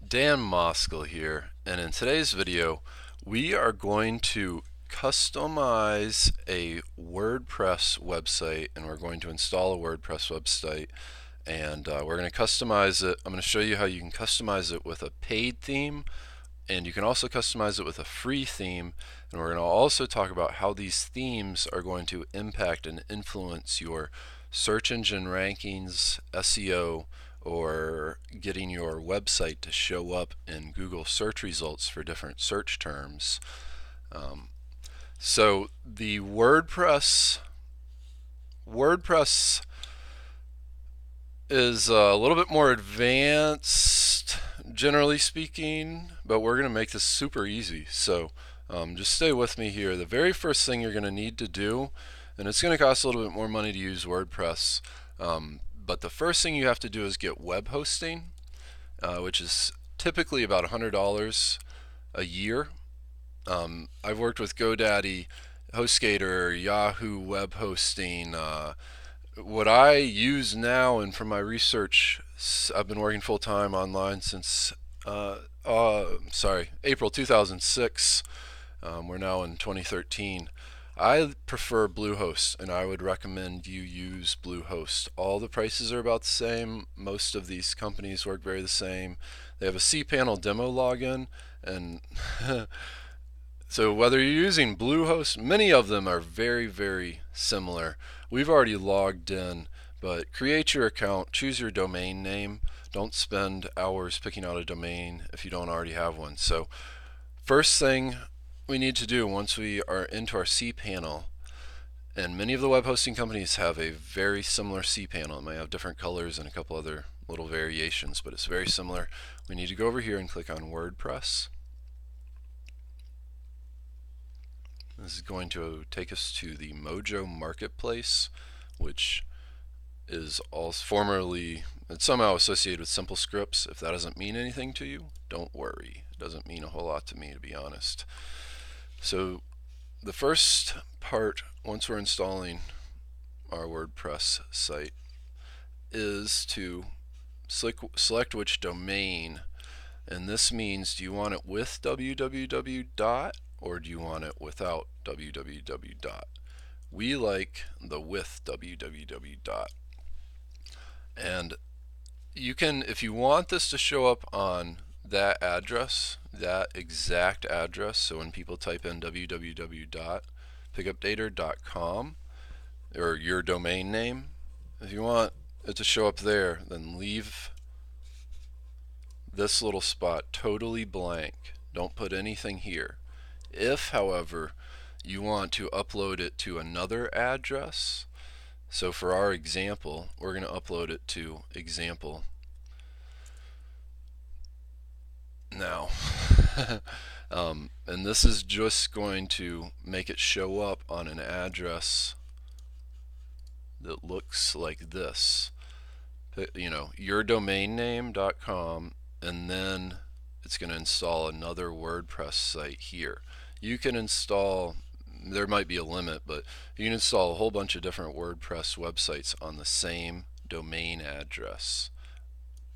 Dan Moskal here, and in today's video we are going to customize a WordPress website, and we're going to install a WordPress website, and we're going to customize it. I'm going to show you how you can customize it with a paid theme, and you can also customize it with a free theme, and we're going to also talk about how these themes are going to impact and influence your search engine rankings, SEO, or getting your website to show up in Google search results for different search terms. So the WordPress is a little bit more advanced, generally speaking, but we're going to make this super easy. So just stay with me here. The very first thing you're going to need to do, and it's going to cost a little bit more money to use WordPress, but the first thing you have to do is get web hosting, which is typically about $100 a year. I've worked with GoDaddy, HostGator, Yahoo Web Hosting. What I use now, and from my research, I've been working full time online since April 2006. We're now in 2013. I prefer Bluehost, and I would recommend you use Bluehost. All the prices are about the same. Most of these companies work very the same. They have a cPanel demo login, and so whether you're using Bluehost, many of them are very, very similar. We've already logged in, but create your account, choose your domain name. Don't spend hours picking out a domain if you don't already have one. So first thing we need to do once we are into our cPanel, and many of the web hosting companies have a very similar cPanel. It might have different colors and a couple other little variations, but it's very similar. We need to go over here and click on WordPress. This is going to take us to the Mojo Marketplace, which is it's somehow associated with Simple Scripts. If that doesn't mean anything to you, don't worry. It doesn't mean a whole lot to me, to be honest. So the first part, once we're installing our WordPress site, is to select which domain, and this means, do you want it with www dot or do you want it without www dot? We like the with www dot. And you can, if you want this to show up on that address, that exact address, so when people type in www.pickupdater.com or your domain name, if you want it to show up there, then leave this little spot totally blank. Don't put anything here. If, however, you want to upload it to another address, so for our example, we're going to upload it to example now. And this is just going to make it show up on an address that looks like this. Yourdomainname.com, and then it's going to install another WordPress site here. You can install, there might be a limit, but you can install a whole bunch of different WordPress websites on the same domain address,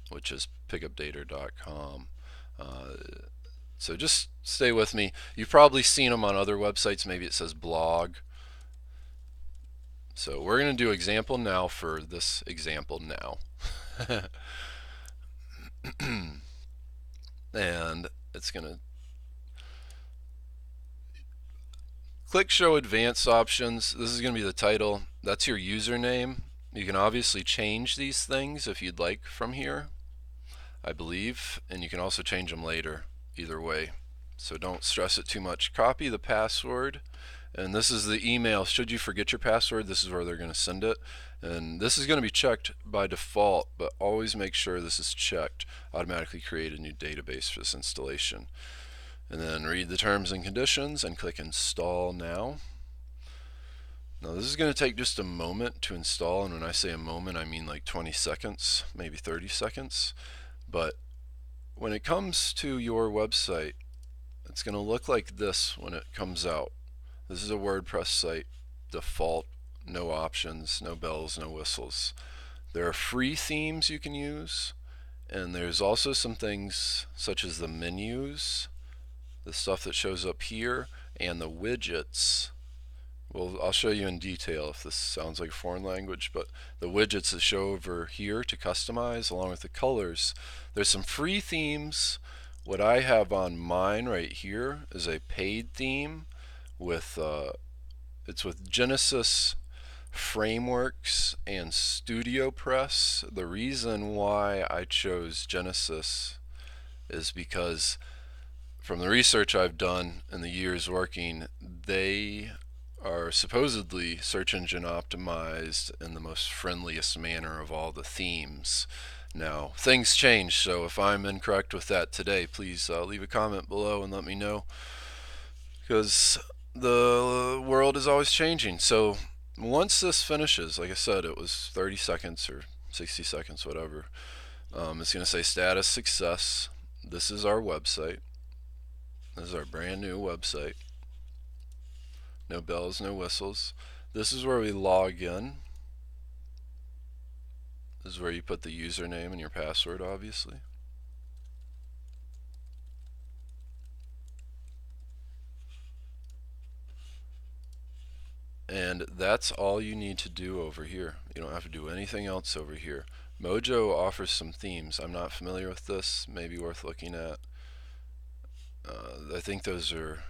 which is pickupdater.com. So just stay with me. You've probably seen them on other websites. Maybe it says blog. So we're going to do example now for this example now. And it's going to click show advanced options. This is going to be the title. That's your username. You can obviously change these things if you'd like from here, I believe, and you can also change them later, either way. So don't stress it too much. Copy the password, and this is the email. Should you forget your password, this is where they're going to send it. And this is going to be checked by default, but always make sure this is checked. Automatically create a new database for this installation. And then read the terms and conditions and click install now. Now this is going to take just a moment to install, and when I say a moment, I mean like 20 seconds, maybe 30 seconds. But when it comes to your website, it's going to look like this when it comes out. This is a WordPress site, default, no options, no bells, no whistles. There are free themes you can use, And there's also some things such as the menus, the stuff that shows up here, and the widgets. Well, I'll show you in detail if this sounds like a foreign language, but the widgets that show over here to customize along with the colors. There's some free themes. What I have on mine right here is a paid theme with it's with Genesis Frameworks and StudioPress. The reason why I chose Genesis is because from the research I've done in the years working, they are supposedly search engine optimized in the most friendliest manner of all the themes. Now, things change, so if I'm incorrect with that today, please leave a comment below and let me know, because the world is always changing. So once this finishes, like I said, it was 30 seconds or 60 seconds, whatever. It's going to say status success. This is our website. This is our brand new website. No bells, no whistles. This is where we log in. This is where you put the username and your password, obviously. And that's all you need to do over here. You don't have to do anything else over here. Mojo offers some themes. I'm not familiar with this. Maybe worth looking at. I think those are...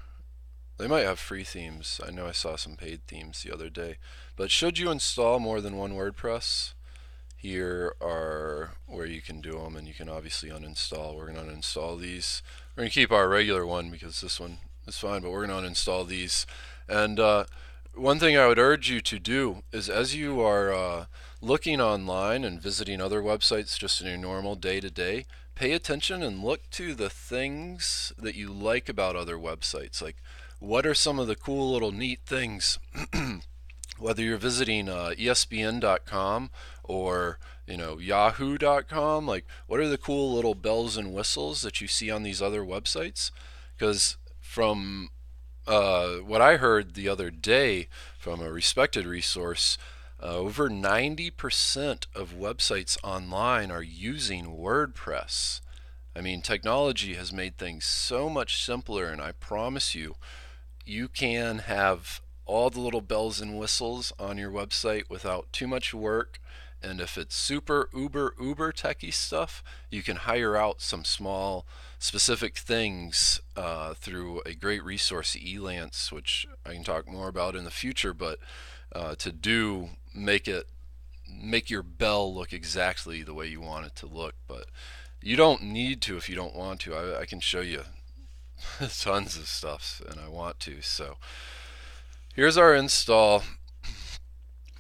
They might have free themes. I know I saw some paid themes the other day. But should you install more than one WordPress, here are where you can do them, and you can obviously uninstall. We're going to uninstall these. We're going to keep our regular one because this one is fine, but we're going to uninstall these. And one thing I would urge you to do is, as you are looking online and visiting other websites just in your normal day-to-day, pay attention and look to the things that you like about other websites. Like, what are some of the cool little neat things? Whether you're visiting ESPN.com or Yahoo.com, like, what are the cool little bells and whistles that you see on these other websites? Because from what I heard the other day from a respected resource, over 90% of websites online are using WordPress. I mean, technology has made things so much simpler, and I promise you, you can have all the little bells and whistles on your website without too much work. And if it's super uber techie stuff, you can hire out some small specific things through a great resource, Elance, which I can talk more about in the future. But to make your bell look exactly the way you want it to look. But you don't need to if you don't want to. I can show you tons of stuff, and I want to. So here's our install.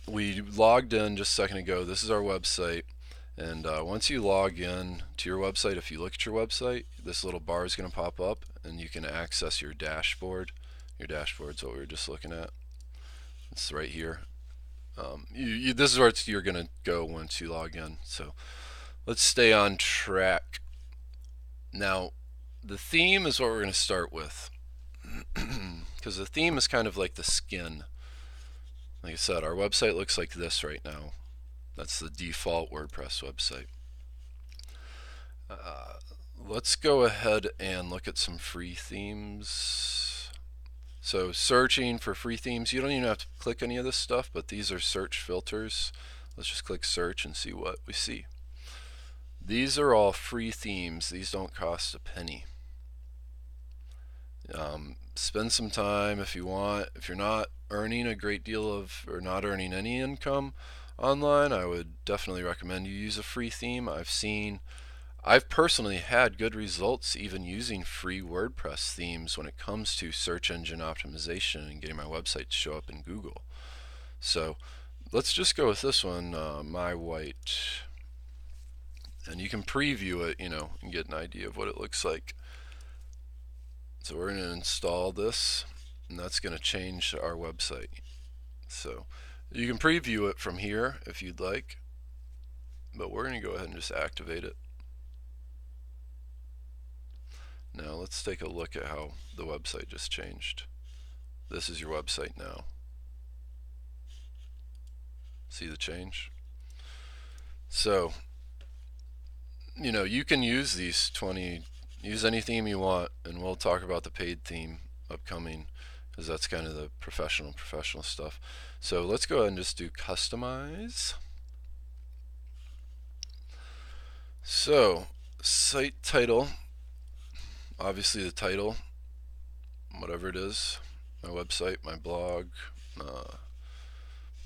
We logged in just a second ago. This is our website, and once you log in to your website, if you look at your website, this little bar is going to pop up, and you can access your dashboard. Your dashboard's what we were just looking at. It's right here. This is where you're going to go once you log in. So let's stay on track. Now, the theme is what we're going to start with, because the theme is kind of like the skin. Like I said, our website looks like this right now. That's the default WordPress website. Let's go ahead and look at some free themes. So searching for free themes, you don't even have to click any of this stuff, but these are search filters. Let's just click search and see what we see. These are all free themes. These don't cost a penny. Spend some time if you want. If you're not earning a great deal of, or not earning any income online, I would definitely recommend you use a free theme. I've personally had good results even using free WordPress themes when it comes to search engine optimization and getting my website to show up in Google. So let's just go with this one, My White. And you can preview it, and get an idea of what it looks like. So we're going to install this, and that's going to change our website. So you can preview it from here if you'd like, but we're going to go ahead and just activate it. Now let's take a look at how the website just changed. This is your website now. See the change? So you can use these 20, use any theme you want, and we'll talk about the paid theme upcoming, because that's kind of the professional stuff. So let's go ahead and just do customize. So site title, obviously the title, whatever it is, my website, my blog,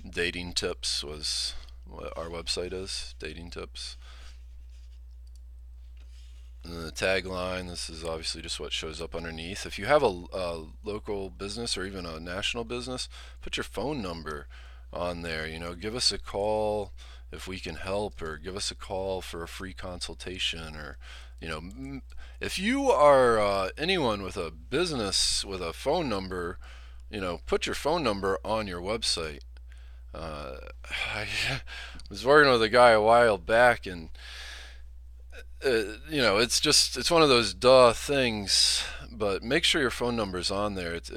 dating tips was what our website is, dating tips. And then the tagline, this is obviously just what shows up underneath. If you have a local business or even a national business, put your phone number on there. Give us a call if we can help, or give us a call for a free consultation, or if you are anyone with a business with a phone number, put your phone number on your website. I was working with a guy a while back, and it's one of those duh things, but make sure your phone number's on there. It's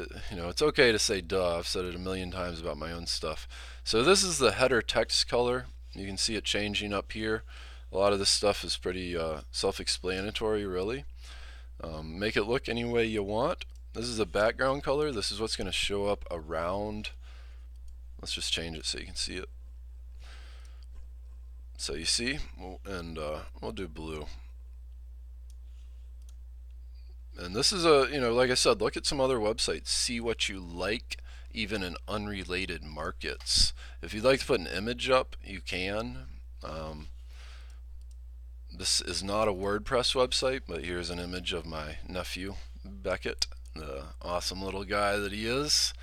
okay to say duh. I've said it a million times about my own stuff. So this is the header text color. You can see it changing up here. A lot of this stuff is pretty self-explanatory, really. Make it look any way you want. This is the background color. This is what's going to show up around. Let's just change it so you can see it. So you see, and we'll do blue. And this is like I said, look at some other websites, see what you like, even in unrelated markets. If you'd like to put an image up, you can. This is not a WordPress website, but here's an image of my nephew, Beckett, the awesome little guy that he is.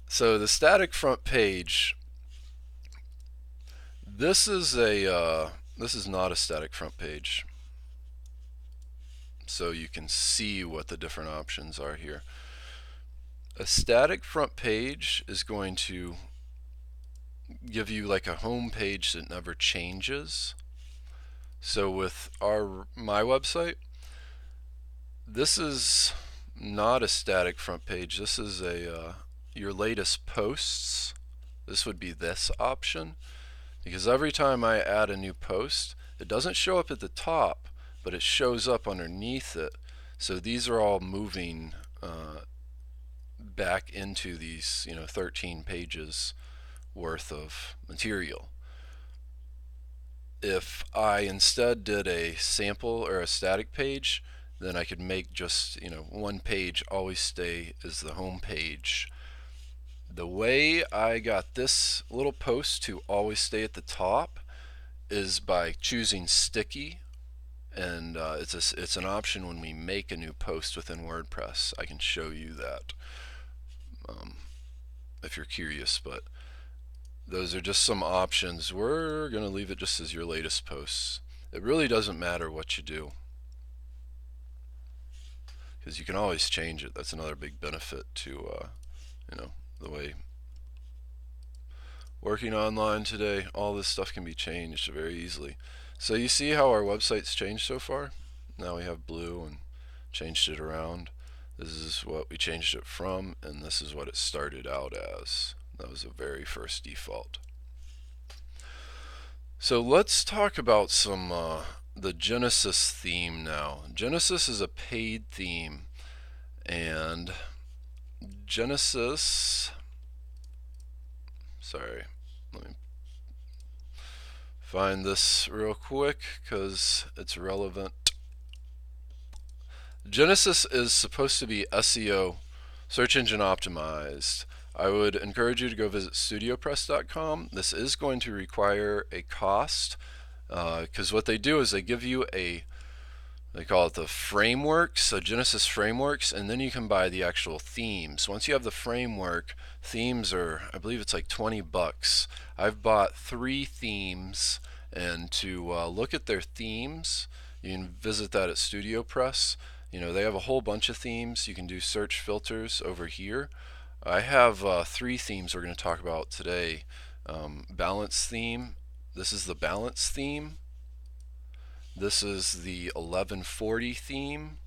So the static front page, this is not a static front page. So you can see what the different options are here. A static front page is going to give you like a home page that never changes. So with my website, this is not a static front page. This is your latest posts. This would be this option, because every time I add a new post, it doesn't show up at the top, but it shows up underneath it. So these are all moving back into these 13 pages worth of material. If I instead did a sample or a static page, then I could make just one page always stay as the home page. The way I got this little post to always stay at the top is by choosing sticky, and it's an option when we make a new post within WordPress. I can show you that if you're curious, but those are just some options. We're going to leave it just as your latest posts. It really doesn't matter what you do, because you can always change it. That's another big benefit to the way working online today. All this stuff can be changed very easily. So you see how our website's changed so far? Now we have blue and changed it around. This is what we changed it from, and this is what it started out as. That was the very first default. So let's talk about the Genesis theme now. Genesis is a paid theme, and Genesis, sorry, let me find this real quick because it's relevant. Genesis is supposed to be SEO, search engine optimized. I would encourage you to go visit StudioPress.com. This is going to require a cost, because what they do is they give you they call it the frameworks, so Genesis frameworks, and then you can buy the actual themes. Once you have the framework, themes are, I believe it's like 20 bucks. I've bought 3 themes, and to look at their themes, you can visit that at StudioPress. They have a whole bunch of themes. You can do search filters over here. I have 3 themes we're going to talk about today. Balance theme. This is the balance theme. This is the 1140 theme,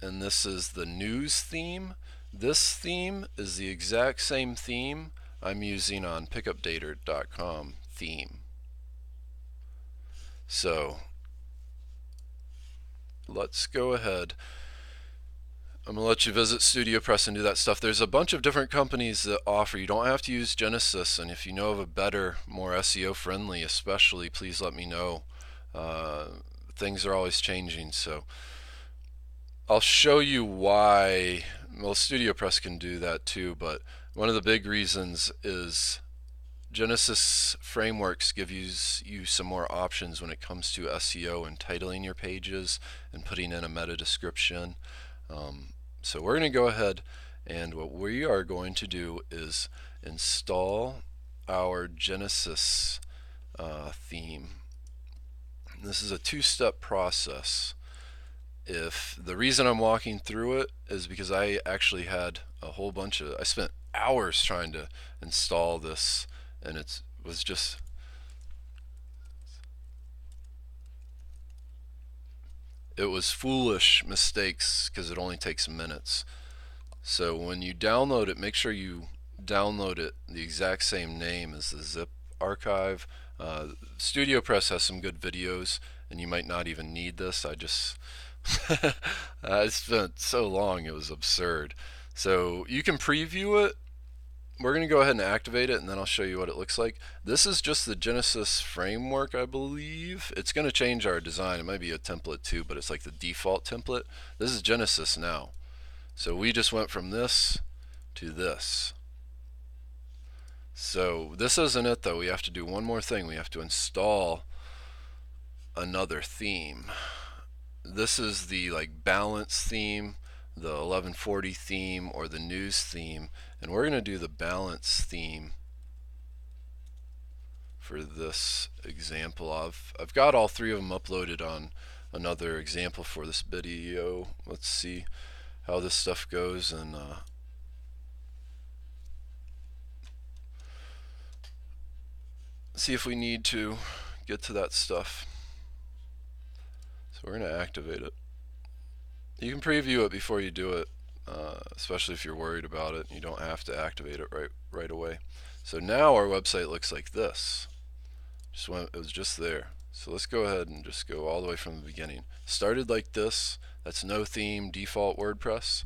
and this is the news theme. This theme is the exact same theme, I'm using on pickupdater.com theme. So let's go ahead. I'm going to let you visit StudioPress and do that stuff. There's a bunch of different companies that offer. You don't have to use Genesis, and if you know of a better, more SEO friendly especially, please let me know. Things are always changing, so I'll show you why. Well, StudioPress can do that too, but one of the big reasons is Genesis frameworks give you some more options when it comes to SEO and titling your pages and putting in a meta description. So we're going to go ahead, and what we are going to do is install our Genesis theme. This is a two-step process. If the reason I'm walking through it is because I actually had a whole bunch of, I spent hours trying to install this, and it was just, it was foolish mistakes because it only takes minutes. So when you download it, make sure you download it the exact same name as the zip archive. StudioPress has some good videos, and you might not even need this. I just I spent so long, it was absurd. So you can preview it. We're going to go ahead and activate it, and then I'll show you what it looks like. This is just the Genesis framework, I believe. It's going to change our design. It might be a template too, but it's like the default template. This is Genesis now. So we just went from this to this. So this isn't it though. We have to do one more thing. We have to install another theme. This is the like balance theme, the 1140 theme, or the news theme, and we're going to do the balance theme for this example. I've got all three of them uploaded on another example for this video. Let's see how this stuff goes, and see if we need to get to that stuff. So we're going to activate it. You can preview it before you do it, especially if you're worried about it. You don't have to activate it right away. So now our website looks like this. It was just there. So let's go ahead and just go all the way from the beginning. Started like this. That's no theme, default WordPress.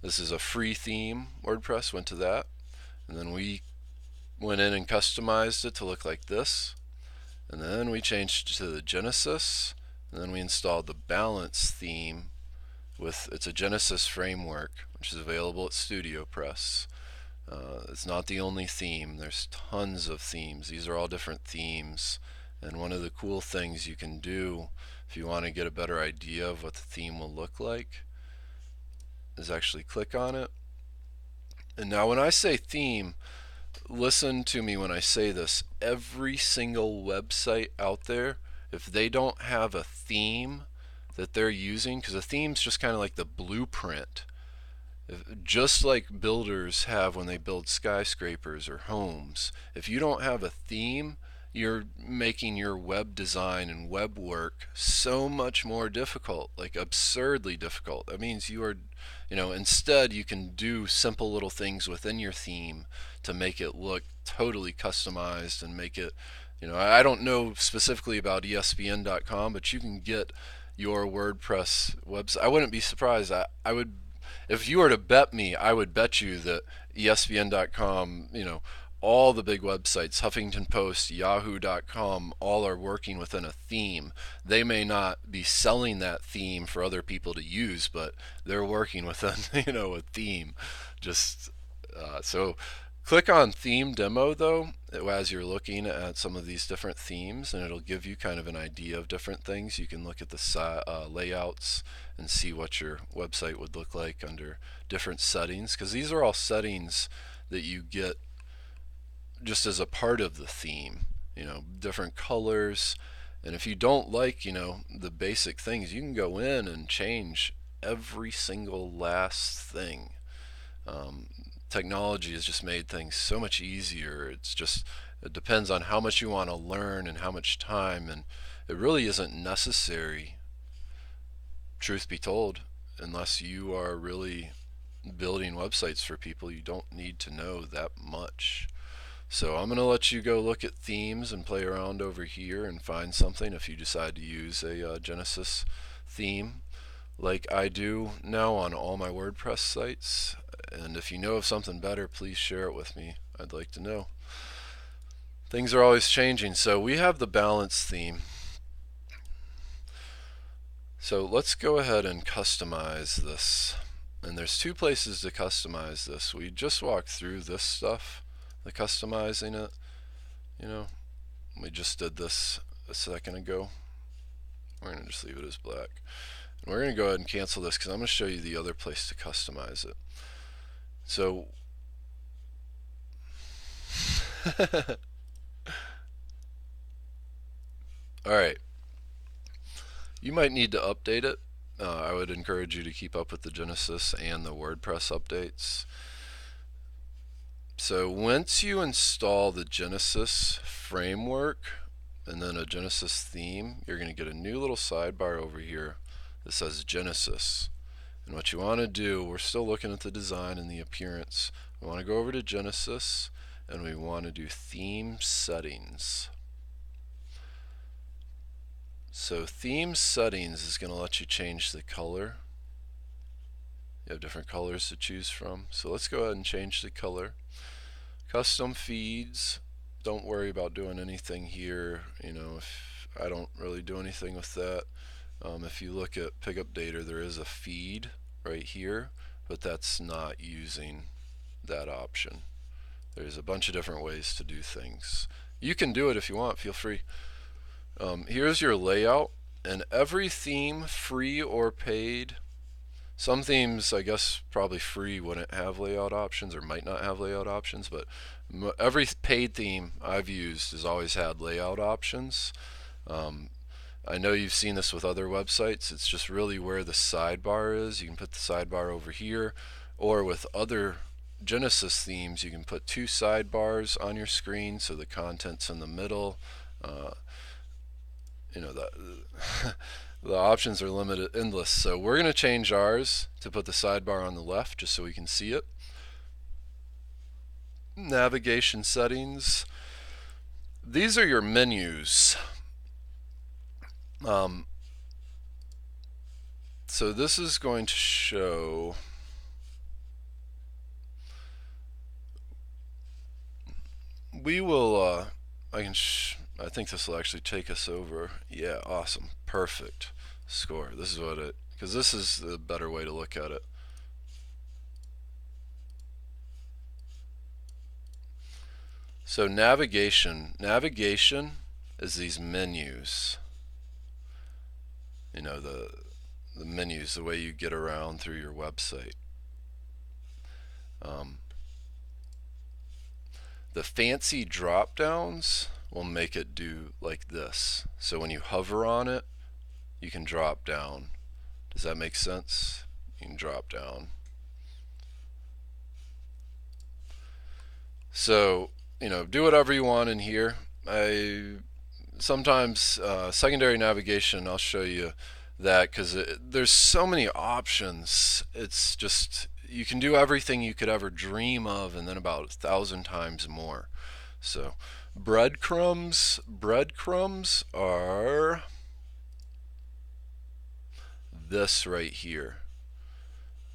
This is a free theme, WordPress, went to that. And then we went in and customized it to look like this. And then we changed to the Genesis. And then we installed the balance theme with, it's a Genesis framework, which is available at StudioPress. It's not the only theme. There's tons of themes. These are all different themes. And one of the cool things you can do if you want to get a better idea of what the theme will look like is actually click on it. And now when I say theme, listen to me when I say this. Every single website out there, if they don't have a theme that they're using, because a theme's just kind of like the blueprint, just like builders have when they build skyscrapers or homes. If you don't have a theme, you're making your web design and web work so much more difficult, like absurdly difficult. That means you are, instead you can do simple little things within your theme to make it look totally customized and make it, I don't know specifically about ESPN.com, but you can get your WordPress website. I wouldn't be surprised. I would, if you were to bet me, I would bet you that ESPN.com, all the big websites, Huffington Post, Yahoo.com, all are working within a theme. They may not be selling that theme for other people to use, but they're working within, a theme. So click on Theme Demo though as you're looking at some of these different themes, and it'll give you kind of an idea of different things. You can look at the layouts and see what your website would look like under different settings, because these are all settings that you get just as a part of the theme, different colors. And if you don't like, the basic things, you can go in and change every single last thing. Technology has just made things so much easier. It depends on how much you want to learn and how much time, and it really isn't necessary, truth be told, unless you are really building websites for people, you don't need to know that much. So I'm going to let you go look at themes and play around over here and find something if you decide to use a Genesis theme like I do now on all my WordPress sites. And if you know of something better, please share it with me. I'd like to know. Things are always changing. So we have the balance theme. So let's go ahead and customize this. And there's two places to customize this. We just walked through this stuff, the customizing it. You know, we just did this a second ago. We're going to just leave it as black. And we're going to go ahead and cancel this because I'm going to show you the other place to customize it. So alright, you might need to update it. I would encourage you to keep up with the Genesis and the WordPress updates. So once you install the Genesis framework and then a Genesis theme, you're going to get a new little sidebar over here that says Genesis. And what you want to do, we're still looking at the design and the appearance. We want to go over to Genesis and we want to do theme settings. So theme settings is going to let you change the color. You have different colors to choose from. So let's go ahead and change the color. Custom feeds, don't worry about doing anything here. You know, if I don't really do anything with that. If you look at pickup data, there is a feed right here, but that's not using that option. There's a bunch of different ways to do things. You can do it if you want, feel free. Here's your layout, and every theme, free or paid, some themes, I guess, probably free wouldn't have layout options or might not have layout options, but every paid theme I've used has always had layout options. I know you've seen this with other websites. It's just really where the sidebar is. You can put the sidebar over here, or with other Genesis themes, you can put two sidebars on your screen so the content's in the middle. You know, the options are limited, endless. So we're going to change ours to put the sidebar on the left just so we can see it. Navigation settings. These are your menus. So this is going to show we will I think this will actually take us over. Yeah, awesome, perfect score. This is what it, because this is the better way to look at it. So navigation is these menus. You know, the menus, the way you get around through your website. The fancy drop downs will make it do like this. So when you hover on it, you can drop down. Does that make sense? You can drop down. So, you know, do whatever you want in here. Sometimes secondary navigation, I'll show you that because there's so many options. It's just, you can do everything you could ever dream of and then about 1,000 times more. So breadcrumbs are this right here.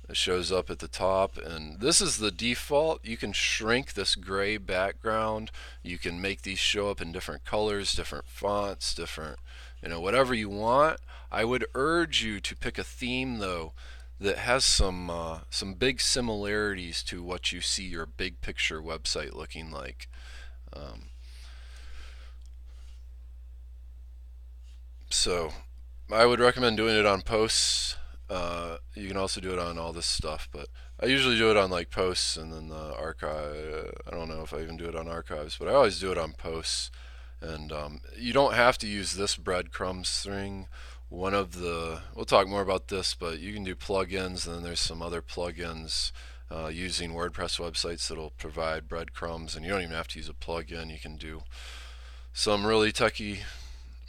It shows up at the top, and this is the default. You can shrink this gray background. You can make these show up in different colors, different fonts, different, you know, whatever you want. I would urge you to pick a theme though that has some big similarities to what you see your big picture website looking like. So I would recommend doing it on posts. You can also do it on all this stuff, but I usually do it on like posts and then the archive. I don't know if I even do it on archives, but I always do it on posts. And you don't have to use this breadcrumbs thing. We'll talk more about this, but you can do plugins, and then there's some other plugins using WordPress websites that'll provide breadcrumbs, and you don't even have to use a plugin. You can do some really techy,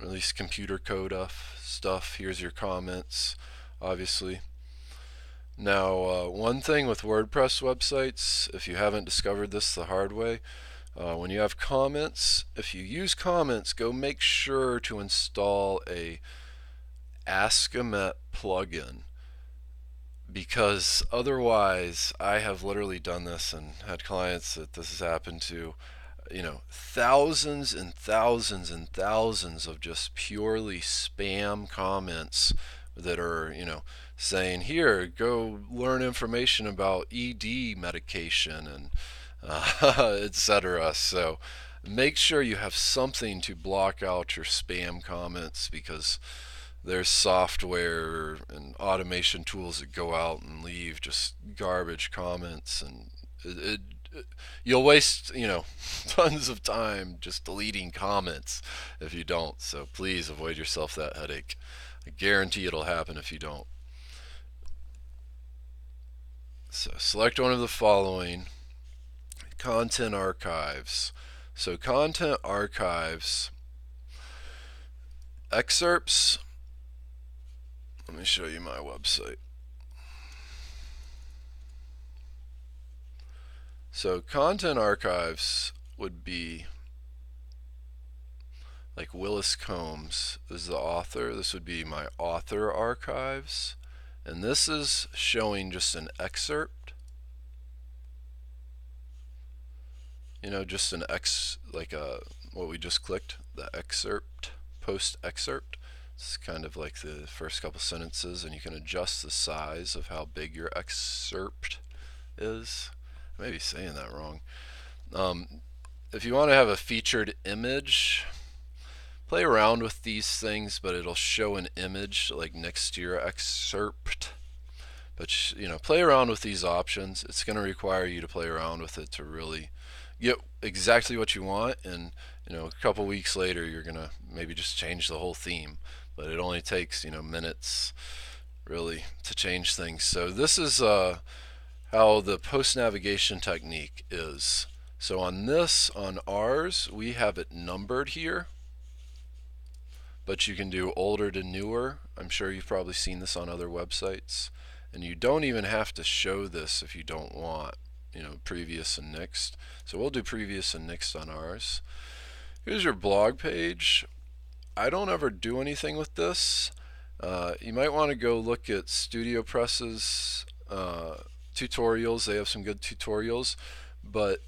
at least computer code stuff. Here's your comments, obviously. Now, one thing with WordPress websites, if you haven't discovered this the hard way, when you have comments, if you use comments, go make sure to install a Ask-A-Met plugin, because otherwise, I have literally done this and had clients that this has happened to, thousands and thousands and thousands of just purely spam comments that are, saying, here, go learn information about ED medication and etc. So make sure you have something to block out your spam comments, because there's software and automation tools that go out and leave just garbage comments, and you'll waste tons of time just deleting comments if you don't. So please avoid yourself that headache. I guarantee it'll happen if you don't. So select one of the following: content archives. So content archives, excerpts. Let me show you my website. So content archives would be like Willis Combs is the author. This would be my author archives. And this is showing just an excerpt. Just an what we just clicked, the excerpt, post excerpt. It's kind of like the first couple sentences, and you can adjust the size of how big your excerpt is. I may be saying that wrong. If you want to have a featured image, play around with these things, but it'll show an image like next to your excerpt. But play around with these options. It's going to require you to play around with it to really get exactly what you want, and a couple weeks later you're going to maybe just change the whole theme. But it only takes minutes really to change things. So this is how the post navigation technique is. So on ours, we have it numbered here, but you can do older to newer. I'm sure you've probably seen this on other websites. And you don't even have to show this if you don't want, previous and next. So we'll do previous and next on ours. Here's your blog page. I don't ever do anything with this. You might want to go look at StudioPress's tutorials. They have some good tutorials. But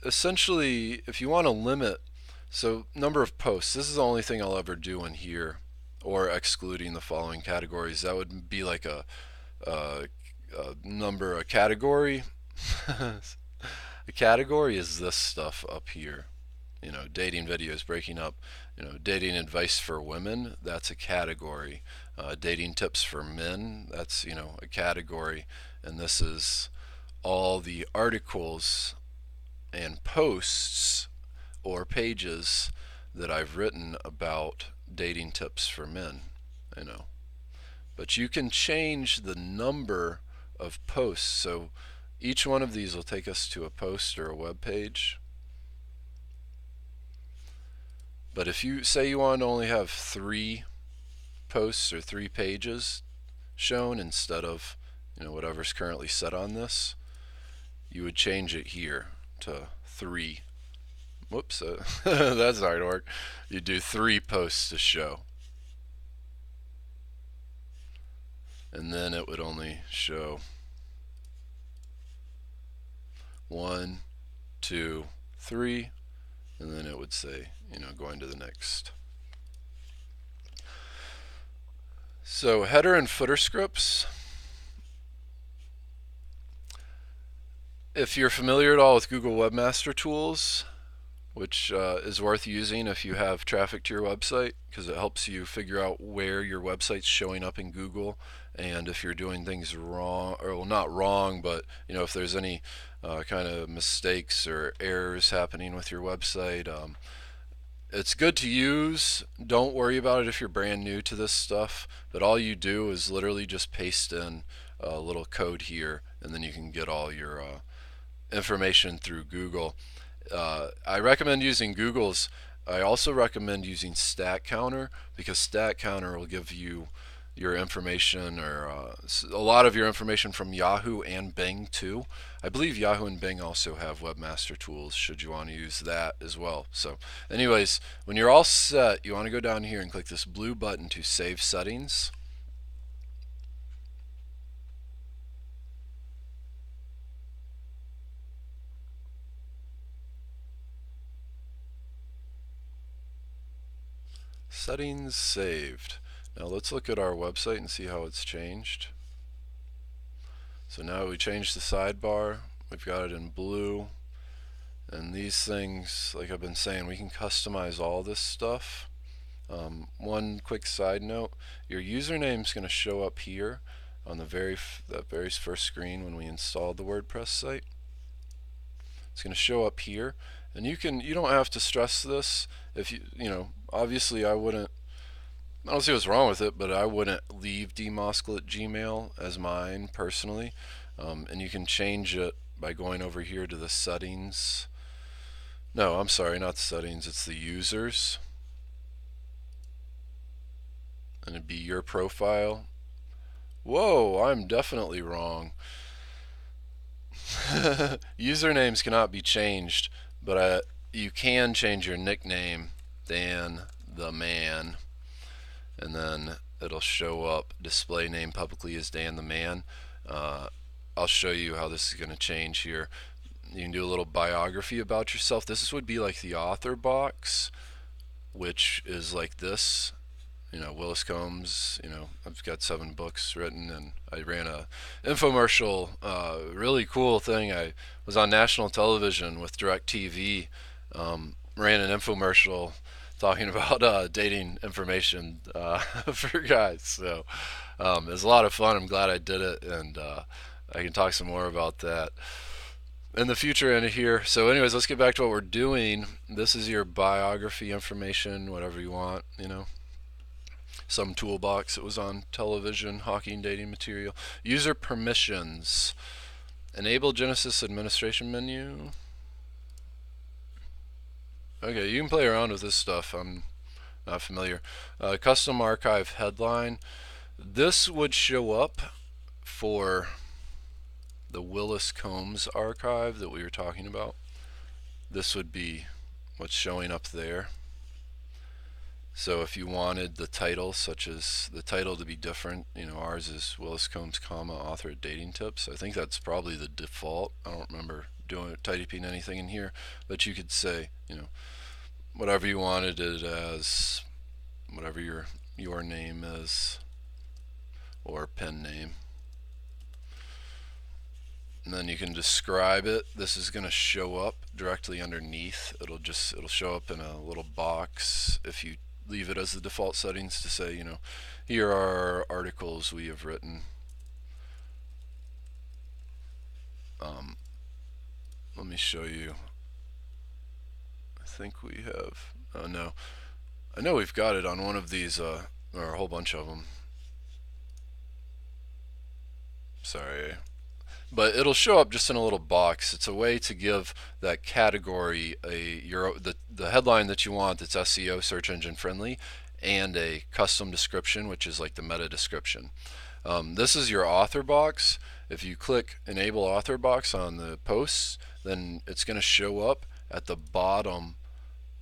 essentially, if you want to limit, so number of posts, this is the only thing I'll ever do in here, or excluding the following categories. That would be like a number, a category. A category is this stuff up here. Dating videos, breaking up. Dating advice for women, that's a category. Dating tips for men, that's a category. And this is all the articles and posts or pages that I've written about dating tips for men. But you can change the number of posts. So each one of these will take us to a post or a web page. But if you say you want to only have 3 posts or 3 pages shown instead of whatever's currently set on this, you would change it here to 3. Whoops, that's not gonna work. You do 3 posts to show, and then it would only show 1, 2, 3, and then it would say going to the next. So header and footer scripts. If you're familiar at all with Google Webmaster Tools, which is worth using if you have traffic to your website, because it helps you figure out where your website's showing up in Google, and if you're doing things wrong, or well, not wrong, but if there's any kind of mistakes or errors happening with your website. It's good to use. Don't worry about it if you're brand new to this stuff, but all you do is literally just paste in a little code here, and then you can get all your information through Google. I recommend using Google's. I also recommend using Stat Counter, because Stat Counter will give you your information, or a lot of your information from Yahoo and Bing too. I believe Yahoo and Bing also have webmaster tools should you want to use that as well. So anyways, when you're all set, you want to go down here and click this blue button to save settings. Settings saved. Now let's look at our website and see how it's changed. So now we changed the sidebar. We've got it in blue. And these things, like I've been saying, we can customize all this stuff. One quick side note, your username is going to show up here on that very first screen when we installed the WordPress site. It's going to show up here, and you don't have to stress this. If obviously I don't see what's wrong with it, but I wouldn't leave dmoskel@gmail as mine personally. And you can change it by going over here to the settings. No, I'm sorry, not the settings, it's the users. And it'd be your profile. Whoa, I'm definitely wrong. Usernames cannot be changed, but you can change your nickname, Dan the Man, and then it'll show up display name publicly as Dan the Man. I'll show you how this is going to change here. You can do a little biography about yourself. This would be like the author box, which is like this. Willis Combs, I've got 7 books written, and I ran a infomercial, really cool thing. I was on national television with DirecTV, ran an infomercial talking about dating information for guys. So it was a lot of fun. I'm glad I did it, and I can talk some more about that in the future in here. So anyways, let's get back to what we're doing. This is your biography information, whatever you want, some toolbox that was on television, hockey and dating material. User permissions. Enable Genesis administration menu. Okay, you can play around with this stuff. I'm not familiar. Custom archive headline. This would show up for the Willis Combs archive that we were talking about. This would be what's showing up there. So if you wanted the title, such as the title to be different, ours is Willis Combs, author of dating tips. I think that's probably the default. I don't remember typing anything in here, but you could say, whatever you wanted it as, whatever your name is, or pen name. And then you can describe it. This is going to show up directly underneath. It'll show up in a little box if you leave it as the default settings to say, here are articles we have written. Let me show you. I think we have, oh no, I know we've got it on one of these, or a whole bunch of them. Sorry. But it'll show up just in a little box. It's a way to give that category the headline that you want that's SEO, search engine friendly, and a custom description, which is like the meta description. This is your author box. If you click enable author box on the posts, then it's going to show up at the bottom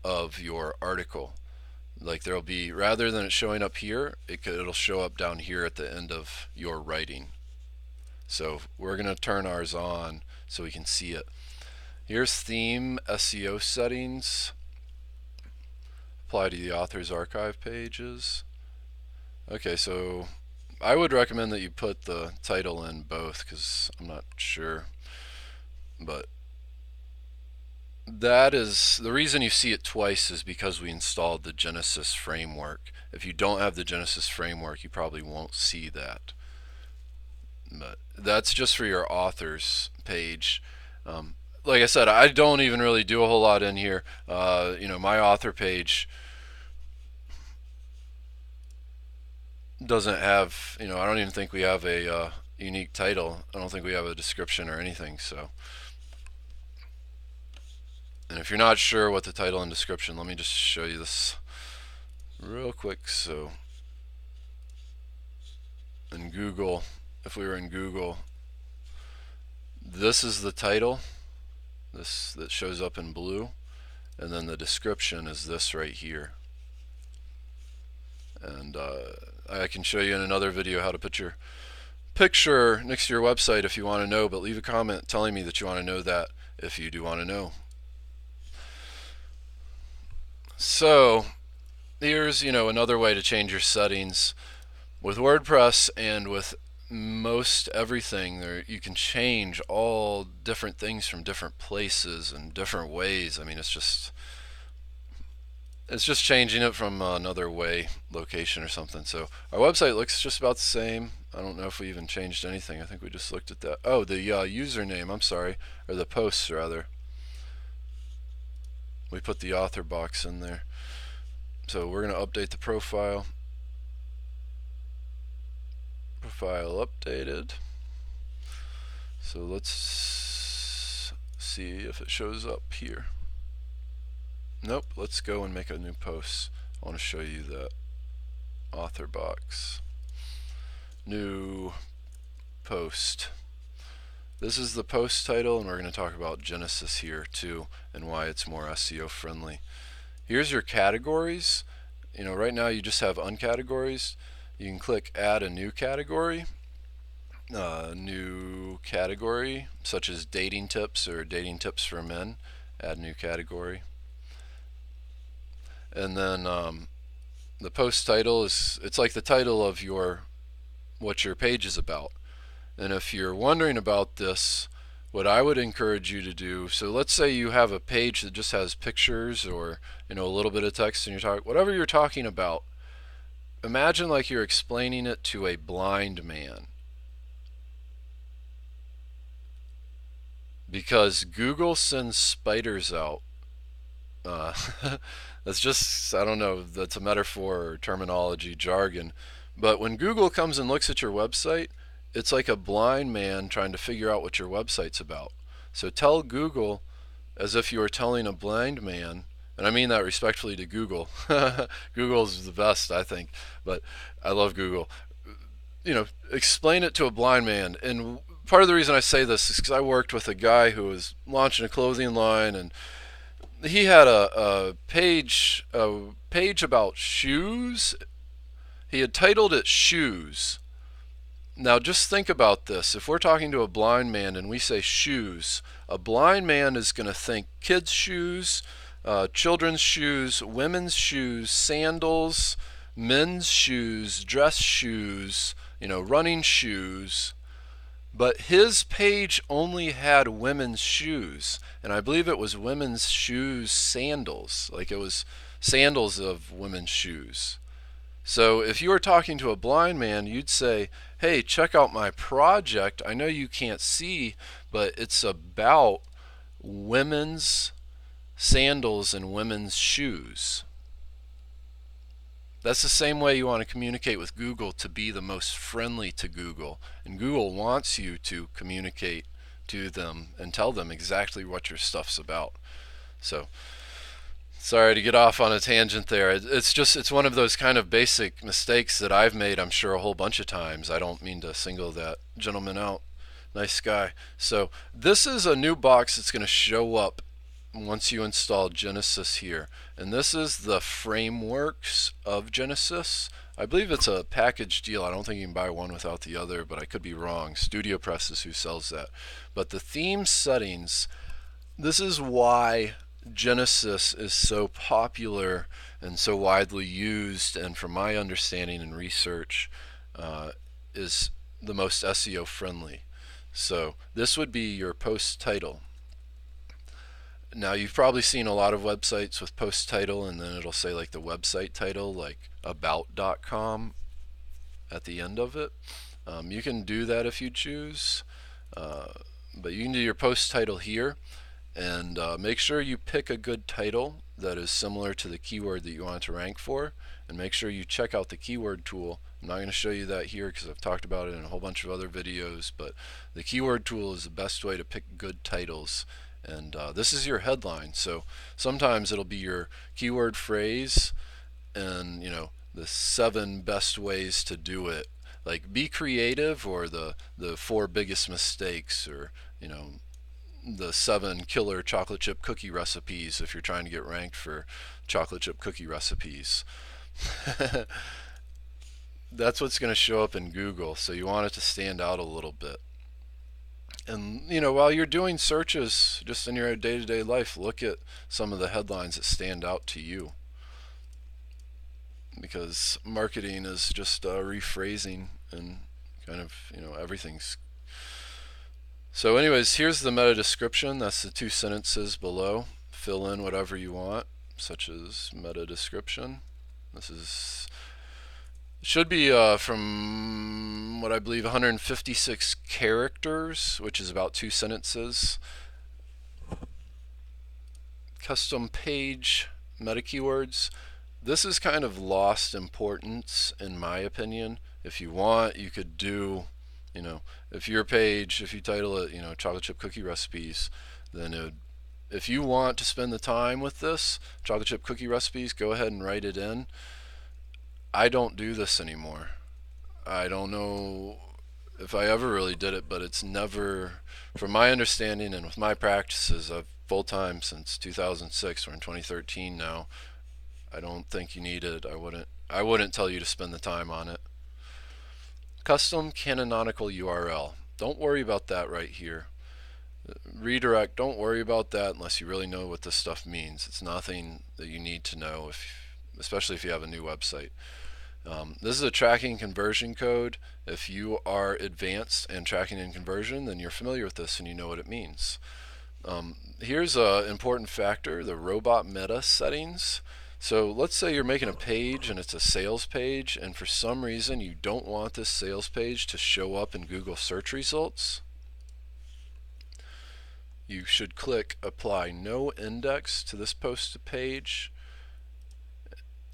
of your article. Like there'll be, rather than it showing up here, it'll show up down here at the end of your writing. So we're going to turn ours on so we can see it. Here's theme SEO settings. Apply to the author's archive pages. Okay, so I would recommend that you put the title in both because I'm not sure. But that is the reason you see it twice is because we installed the Genesis framework. If you don't have the Genesis framework, you probably won't see that. But that's just for your authors page. Like I said, I don't even really do a whole lot in here. My author page doesn't have, I don't even think we have a unique title. I don't think we have a description or anything. So, and if you're not sure what the title and description, let me just show you this real quick. So in Google, if we were in Google, this is the title, this that shows up in blue, and then the description is this right here. And I can show you in another video how to put your picture next to your website if you want to know, but leave a comment telling me that you want to know that if you do want to know. So here's another way to change your settings with WordPress, and with most everything there you can change all different things from different places and different ways. I mean, it's just changing it from another location or something. So our website looks just about the same. I don't know if we even changed anything. I think we just looked at that. Oh, the username, I'm sorry, or the posts rather. We put the author box in there. So we're going to update the profile. Profile updated. So let's see if it shows up here. Nope, let's go and make a new post. I want to show you that author box. New post. This is the post title, and we're going to talk about Genesis here too and why it's more SEO friendly. Here's your categories. Right now you just have uncategories. You can click add a new category. New category such as dating tips or dating tips for men. Add new category. And then the post title it's like the title of what your page is about. And if you're wondering about this, what I would encourage you to do, so let's say you have a page that just has pictures or a little bit of text, and whatever you're talking about, imagine like you're explaining it to a blind man. Because Google sends spiders out. That's just, I don't know, that's a metaphor or terminology, jargon. But when Google comes and looks at your website, it's like a blind man trying to figure out what your website's about. So tell Google as if you were telling a blind man, and I mean that respectfully to Google. Google's the best, I think, but I love Google. Explain it to a blind man. And part of the reason I say this is because I worked with a guy who was launching a clothing line, and he had a page about shoes. He had titled it Shoes. Now just think about this. If we're talking to a blind man and we say shoes, a blind man is going to think kids' shoes, children's shoes, women's shoes, sandals, men's shoes, dress shoes, running shoes. But his page only had women's shoes, and I believe it was women's shoes sandals, like it was sandals of women's shoes. So if you were talking to a blind man, you'd say, hey, check out my project. I know you can't see, but it's about women's sandals and women's shoes. That's the same way you want to communicate with Google to be the most friendly to Google. And Google wants you to communicate to them and tell them exactly what your stuff's about. So, sorry to get off on a tangent there. It's one of those kind of basic mistakes that I've made, I'm sure, a whole bunch of times. I don't mean to single that gentleman out. Nice guy. So this is a new box that's going to show up once you install Genesis here. And this is the frameworks of Genesis. I believe it's a package deal. I don't think you can buy one without the other, but I could be wrong. StudioPress is who sells that. But the theme settings, this is why Genesis is so popular and so widely used, and from my understanding and research, is the most SEO friendly. So this would be your post title. Now you've probably seen a lot of websites with post title and then it'll say like the website title, like about.com at the end of it. You can do that if you choose, but you can do your post title here, and make sure you pick a good title that is similar to the keyword that you want it to rank for, and make sure you check out the keyword tool. I'm not going to show you that here because I've talked about it in a whole bunch of other videos, but the keyword tool is the best way to pick good titles. And this is your headline, so sometimes it'll be your keyword phrase and the 7 best ways to do it like be creative, or the 4 biggest mistakes, or the 7 killer chocolate chip cookie recipes if you're trying to get ranked for chocolate chip cookie recipes. That's what's going to show up in Google, so you want it to stand out a little bit. And while you're doing searches just in your day-to-day life, look at some of the headlines that stand out to you, because marketing is just rephrasing, and kind of everything's. So anyways, here's the meta description. That's the 2 sentences below. Fill in whatever you want, such as meta description. This should be from what I believe 156 characters, which is about 2 sentences. Custom page meta keywords. This is kind of lost importance in my opinion. If you want, you could do, if your page, if you title it, chocolate chip cookie recipes, then if you want to spend the time with this, chocolate chip cookie recipes, go ahead and write it in. I don't do this anymore. I don't know if I ever really did it, but it's never, from my understanding and with my practices, I've full-time since 2006. We're in 2013 now. I don't think you need it. I wouldn't tell you to spend the time on it. Custom canonical URL. Don't worry about that right here. Redirect, don't worry about that unless you really know what this stuff means. It's nothing that you need to know, especially if you have a new website. This is a tracking conversion code. If you are advanced and tracking and conversion, then you're familiar with this and you know what it means. Here's an important factor, the robot meta settings. So let's say you're making a page and it's a sales page, and for some reason you don't want this sales page to show up in Google search results. You should click apply no index to this post page,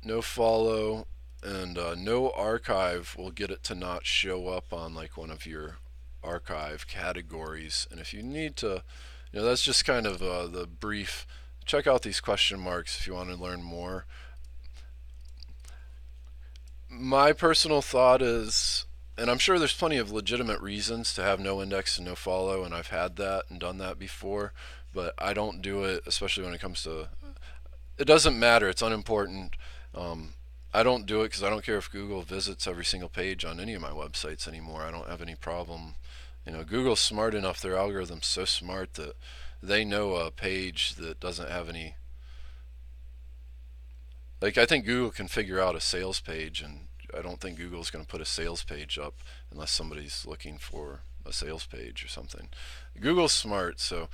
no follow, and no archive will get it to not show up on like one of your archive categories. And if you need to, that's just kind of the brief. Check out these question marks if you want to learn more. My personal thought is, and I'm sure there's plenty of legitimate reasons to have no index and no follow, and I've had that and done that before, but I don't do it, especially when it comes to, it doesn't matter, it's unimportant. I don't do it because I don't care if Google visits every single page on any of my websites anymore. I don't have any problem. Google's smart enough, their algorithm's so smart that they know a page that doesn't have any, like, I think Google can figure out a sales page, and I don't think Google's going to put a sales page up unless somebody's looking for a sales page or something. Google's smart, so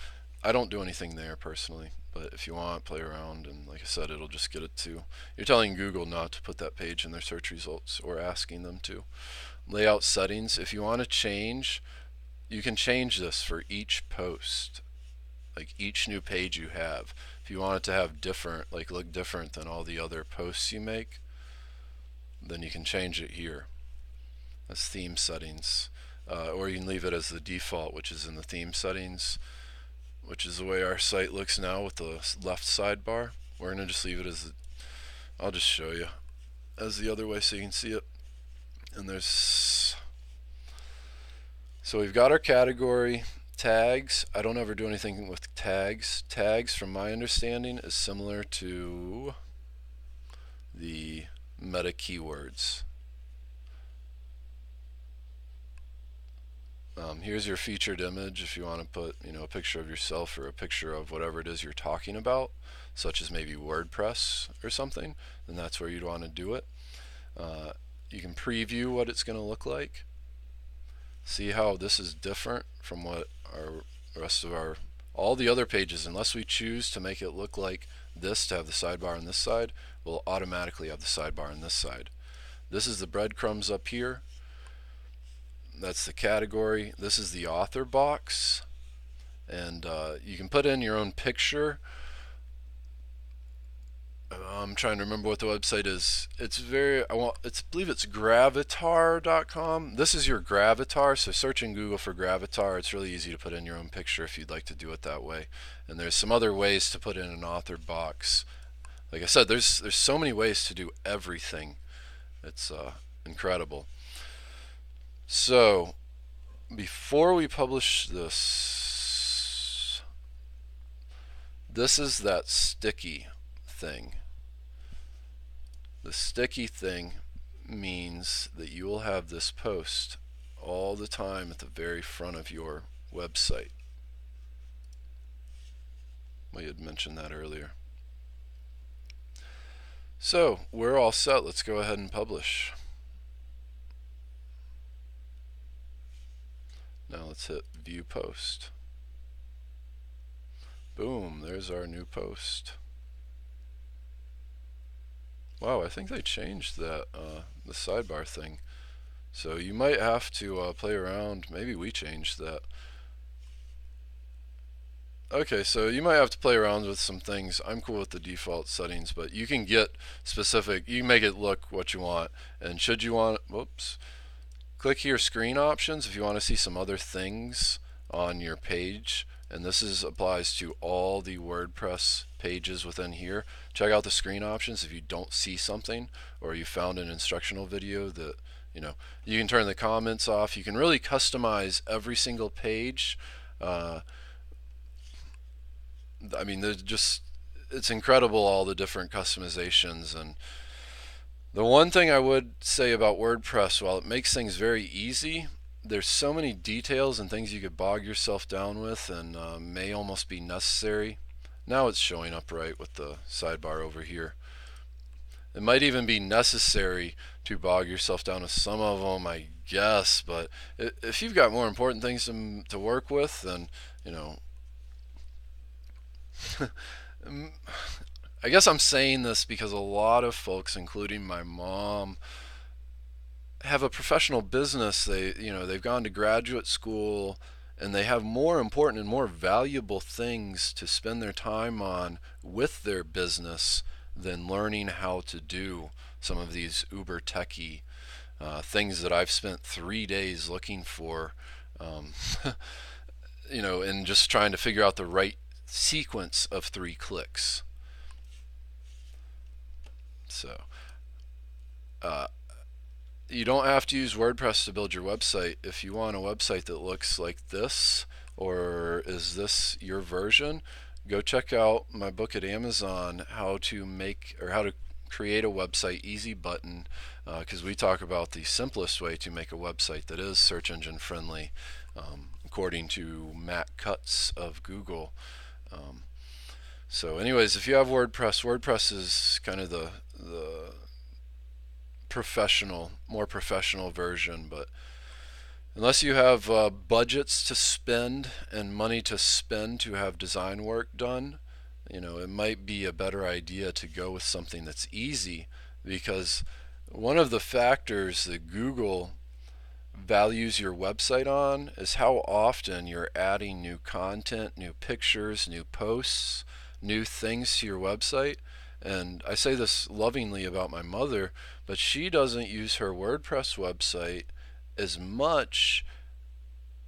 I don't do anything there personally. But if you want, play around, and like I said, it'll just get it to, you're telling Google not to put that page in their search results or asking them to. Layout settings, if you want to change, you can change this for each post, like each new page you have. If you want it to have different, like look different than all the other posts you make, then you can change it here. That's theme settings. Or you can leave it as the default, which is in the theme settings, which is the way our site looks now with the left sidebar. We're going to just leave it as, I'll just show you as the other way so you can see it. And there's, so we've got our category. Tags, I don't ever do anything with tags. Tags, from my understanding, is similar to the meta keywords. Here's your featured image if you want to put a picture of yourself or a picture of whatever it is you're talking about, such as maybe WordPress or something, then that's where you'd want to do it. You can preview what it's going to look like. See how this is different from what our rest of our, all the other pages, unless we choose to make it look like this to have the sidebar on this side, we'll automatically have the sidebar on this side. This is the breadcrumbs up here. That's the category. This is the author box, and you can put in your own picture. I'm trying to remember what the website is. It's I believe it's gravatar.com. This is your gravatar, so search in Google for gravatar. It's really easy to put in your own picture if you'd like to do it that way. And there's some other ways to put in an author box. Like I said, there's so many ways to do everything. It's incredible. So before we publish this, this is that sticky thing. The sticky thing means that you will have this post all the time at the very front of your website. We had mentioned that earlier. So we're all set. Let's go ahead and publish. Now let's hit view post. Boom, there's our new post. Wow, I think they changed that, the sidebar thing. So you might have to play around. Maybe we changed that. Okay, so you might have to play around with some things. I'm cool with the default settings, but you can get specific. You can make it look what you want. And should you want, whoops, click here, screen options, if you want to see some other things on your page. And this applies to all the WordPress pages within here. Check out the screen options if you don't see something, or you found an instructional video that, you can turn the comments off. You can really customize every single page. I mean, it's incredible all the different customizations. And the one thing I would say about WordPress, while it makes things very easy, there's so many details and things you could bog yourself down with, and may almost be necessary. Now it's showing up right with the sidebar over here. It might even be necessary to bog yourself down with some of them, I guess, but if you've got more important things to work with, then, I guess I'm saying this because a lot of folks, including my mom, have a professional business. They've gone to graduate school, and they have more important and more valuable things to spend their time on with their business than learning how to do some of these uber techie things that I've spent 3 days looking for, and just trying to figure out the right sequence of 3 clicks. So you don't have to use WordPress to build your website. If you want a website that looks like this, or is this your version, go check out my book at Amazon, how to create a website easy button, because we talk about the simplest way to make a website that is search engine friendly, according to Matt Cutts of Google. So anyways, if you have WordPress is kind of the more professional version, but unless you have budgets to spend and money to spend to have design work done, it might be a better idea to go with something that's easy, because one of the factors that Google values your website on is how often you're adding new content, new pictures, new posts, new things to your website. And I say this lovingly about my mother, but she doesn't use her WordPress website as much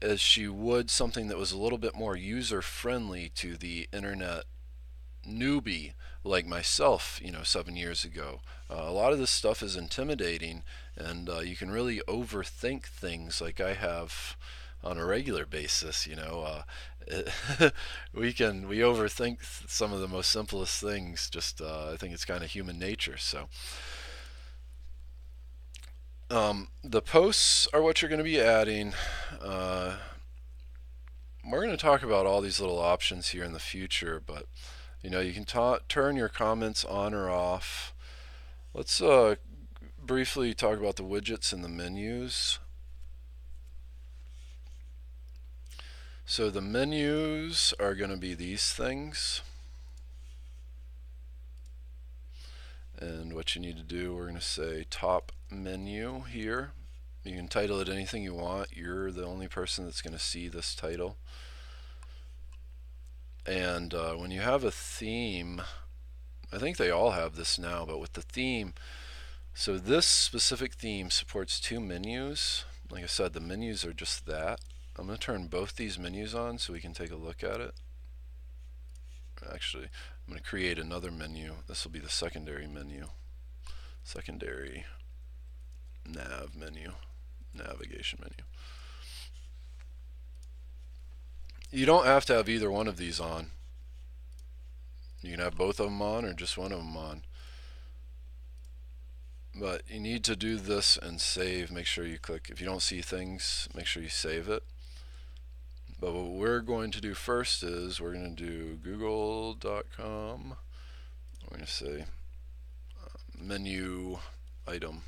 as she would something that was a little bit more user friendly to the internet newbie like myself, 7 years ago. A lot of this stuff is intimidating, and you can really overthink things like I have on a regular basis. We overthink some of the most simplest things. Just I think it's kind of human nature. So the posts are what you're going to be adding. We're going to talk about all these little options here in the future, but you can turn your comments on or off. Let's briefly talk about the widgets and the menus. So the menus are going to be these things. And what you need to do, we're going to say top menu here. You can title it anything you want. You're the only person that's going to see this title. And when you have a theme, I think they all have this now, but with the theme, so this specific theme supports 2 menus. Like I said, the menus are just that. I'm going to turn both these menus on so we can take a look at it. Actually, I'm going to create another menu. This will be the secondary menu. Secondary nav menu. navigation menu. You don't have to have either one of these on. You can have both of them on or just one of them on. But you need to do this and save. Make sure you click, if you don't see things, make sure you save it. But what we're going to do first is we're going to do google.com. We're going to say menu item.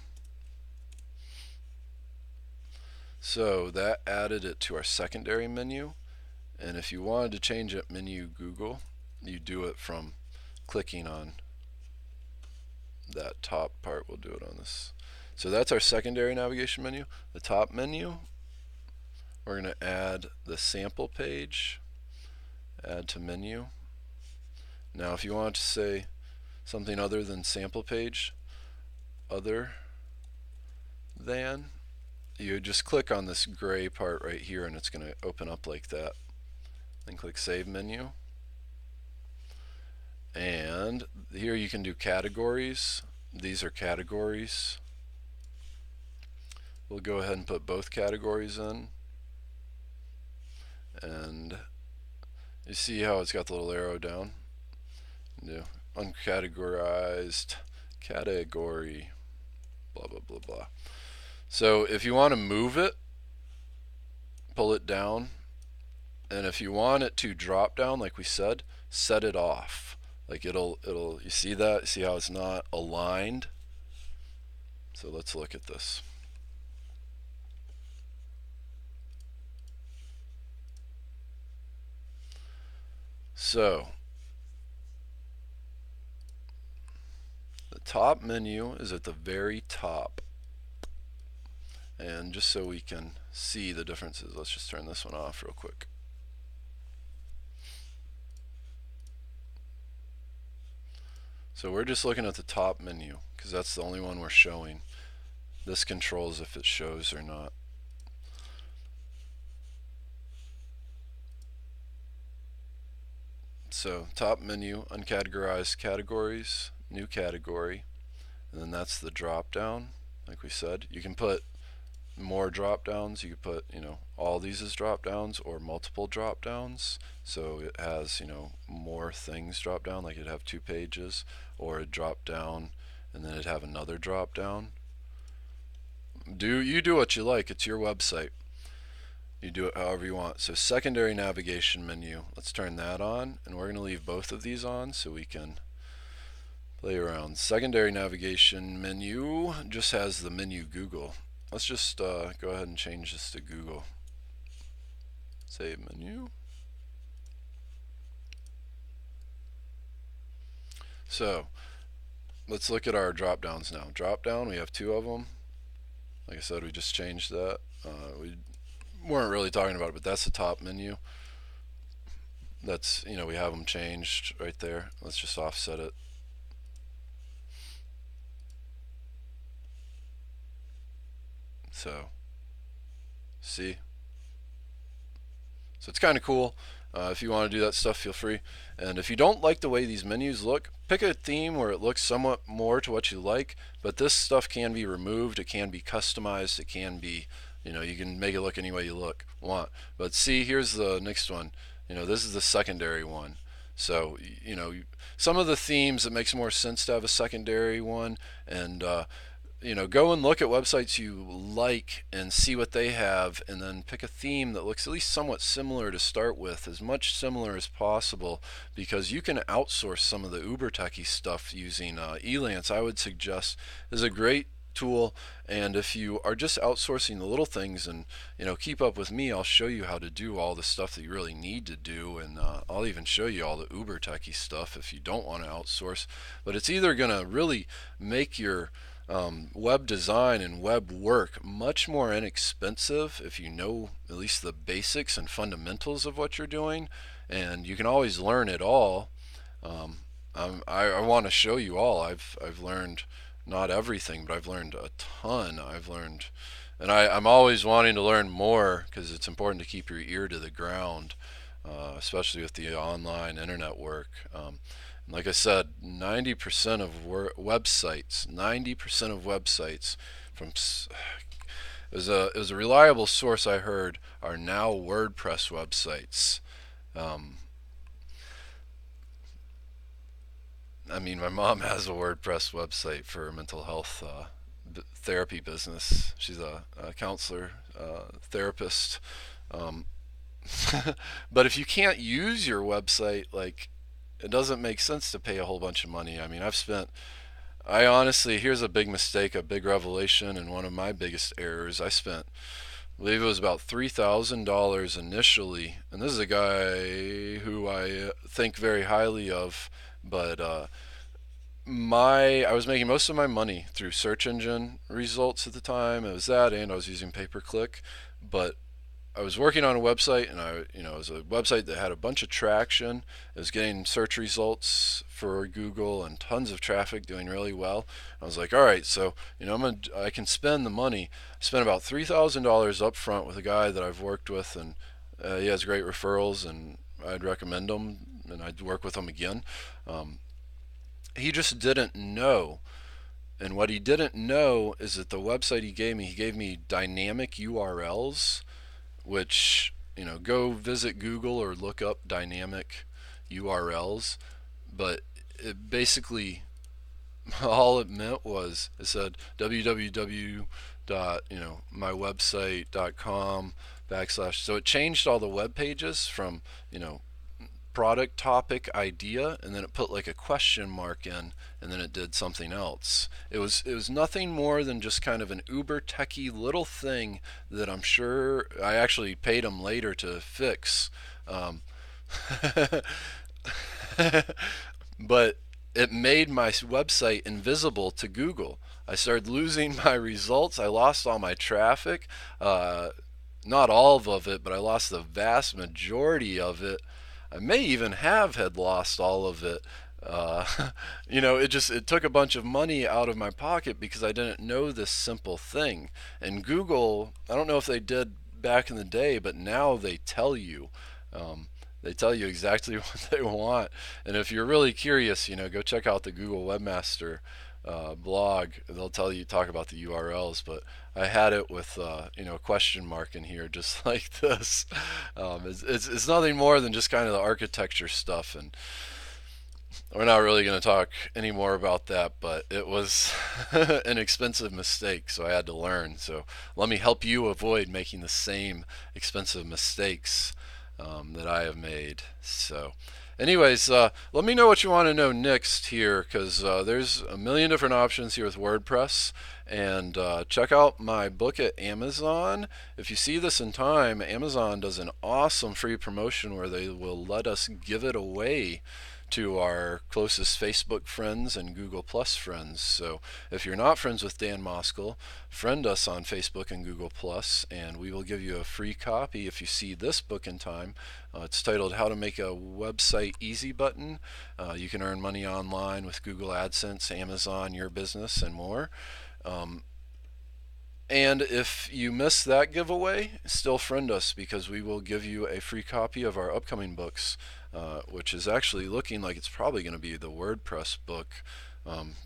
So that added it to our secondary menu. And if you wanted to change it menu Google, you do it from clicking on that top part. We'll do it on this. So that's our secondary navigation menu. The top menu, we're going to add the sample page, add to menu. Now if you want to say something other than sample page, other than, you just click on this gray part right here and it's going to open up like that. Then click Save Menu. And here you can do categories. These are categories. We'll go ahead and put both categories in. And you see how it's got the little arrow down? Yeah. Uncategorized category, blah, blah, blah, blah. So if you want to move it, pull it down. And if you want it to drop down, like we said, set it off. Like it'll, you see that? See how it's not aligned? So let's look at this. So the top menu is at the very top. And just so we can see the differences, let's just turn this one off real quick. So we're just looking at the top menu because that's the only one we're showing. This controls if it shows or not. So top menu, uncategorized categories, new category, and then that's the drop down. Like we said, you can put more drop downs. You could put, all these as drop downs or multiple drop downs. So it has, more things drop down, like it'd have 2 pages, or it'd drop down and then it'd have another drop down. You do what you like. It's your website. You do it however you want. So secondary navigation menu, let's turn that on, and we're going to leave both of these on so we can play around. Secondary navigation menu just has the menu Google. Let's just go ahead and change this to Google. Save menu. So let's look at our drop downs now. Drop down, we have 2 of them. Like I said, we just changed that. We weren't really talking about it, but that's the top menu. That's, we have them changed right there. Let's just offset it. So, see? So it's kind of cool. If you want to do that stuff, feel free. And if you don't like the way these menus look, pick a theme where it looks somewhat more to what you like. But this stuff can be removed. It can be customized. It can be, you can make it look any way you want. But see, here's the next one. This is the secondary one. So, some of the themes, it makes more sense to have a secondary one. And go and look at websites you like and see what they have, and then pick a theme that looks at least somewhat similar to start with, as much similar as possible, because you can outsource some of the uber techy stuff using Elance. I would suggest is a great tool, and if you are just outsourcing the little things and keep up with me, I'll show you how to do all the stuff that you really need to do, and I'll even show you all the uber techy stuff if you don't want to outsource. But it's either going to really make your web design and web work much more inexpensive if you know at least the basics and fundamentals of what you're doing, and you can always learn it all. I want to show you all. I've learned not everything, but I've learned a ton. And I'm always wanting to learn more because it's important to keep your ear to the ground, especially with the online internet work. Like I said, 90% of websites, 90% of websites from it was a reliable source I heard are now WordPress websites. Um, I mean, my mom has a WordPress website for her mental health therapy business. She's a counselor, therapist. Um, but if you can't use your website, like, it doesn't make sense to pay a whole bunch of money. I mean, I honestly, here's a big mistake, a big revelation, and one of my biggest errors. I believe it was about $3,000 initially, and this is a guy who I think very highly of, but I was making most of my money through search engine results at the time. It was that, and I was using pay per click, but I was working on a website, and it was a website that had a bunch of traction. It was getting search results for Google and tons of traffic, doing really well. I was like, all right, so I can spend the money. I spent about $3,000 up front with a guy that I've worked with, and he has great referrals, and I'd recommend him, and I'd work with him again. He just didn't know. And what he didn't know is that the website he gave me dynamic URLs, which, go visit Google or look up dynamic URLs. But it basically, all it meant was it said www dot mywebsite.com backslash. So it changed all the web pages from product, topic, idea, and then it put like a question mark in, and then it did something else. It was nothing more than just kind of an uber techie little thing that I'm sure I actually paid him later to fix. Um, but it made my website invisible to Google. I started losing my results. I lost all my traffic. Not all of it, but I lost the vast majority of it. I may even have had lost all of it. It took a bunch of money out of my pocket because I didn't know this simple thing. And Google, I don't know if they did back in the day, but now they tell you. They tell you exactly what they want. And if you're really curious, go check out the Google Webmaster blog. They'll talk about the URLs, but I had it with a question mark in here, just like this. It's nothing more than just kind of the architecture stuff, and we're not really going to talk any more about that. But it was an expensive mistake, so I had to learn. So let me help you avoid making the same expensive mistakes that I have made. So anyways, let me know what you want to know next here, because there's a million different options here with WordPress. And check out my book at Amazon. If you see this in time, Amazon does an awesome free promotion where they will let us give it away to our closest Facebook friends and Google Plus friends. So if you're not friends with Dan Moskal, friend us on Facebook and Google Plus, and we will give you a free copy if you see this book in time. It's titled How to Make a Website Easy Button. You can earn money online with Google AdSense, Amazon, your business, and more. And if you miss that giveaway, still friend us, because we will give you a free copy of our upcoming books, which is actually looking like it's probably going to be the WordPress book.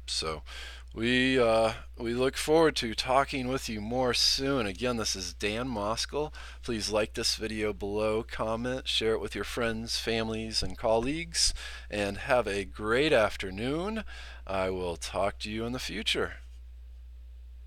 So we look forward to talking with you more soon. Again, this is Dan Moskal. Please like this video below, comment, share it with your friends, families, and colleagues, and have a great afternoon. I will talk to you in the future.